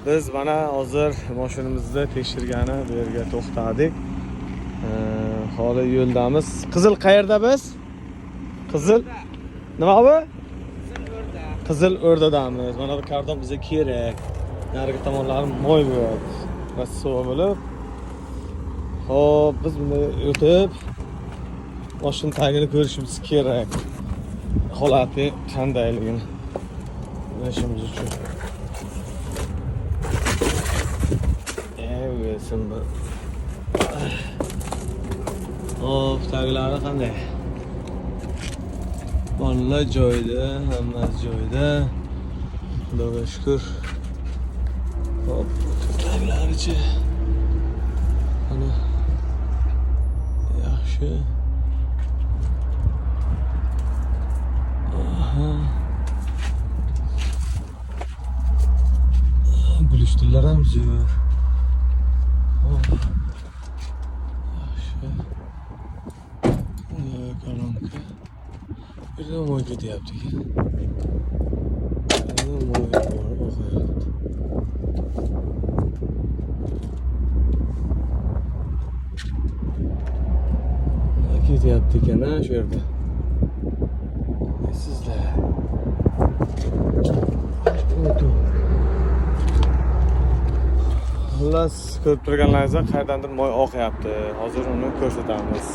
Biz mana hozir mashinamizni tekshirgani bu yerga to'xtadik. Hali yo'ldamiz. Qizil qayerda biz? Qizil nima bu? Qizil O'rdadamiz. Mana bu karton bizga kerak. Narigi tomonlari moy bo'ladi. Va suv bo'lib. Hop, biz bunday o'tib mashina tagini ko'rishimiz kerak. Holati qandayligini bilishimiz uchun. Sen bu. Hop, taglari qanday? Bolalar joyida, hammasi joyida. Xudoga shukr. Hop, taglarichi. Ana. Yaxshi. Aha. Bulishdilar ham zo'r. Yaxshi. Kolonka. Bir de moy ketyapti. Moy bor, o'qiyapti. Ketyapti ekan-a shu yerda. Sizlar. Xullas, ko'rib turganlaringizda qayerdandir moy oqyapti. Hozir uni ko'rsatamiz.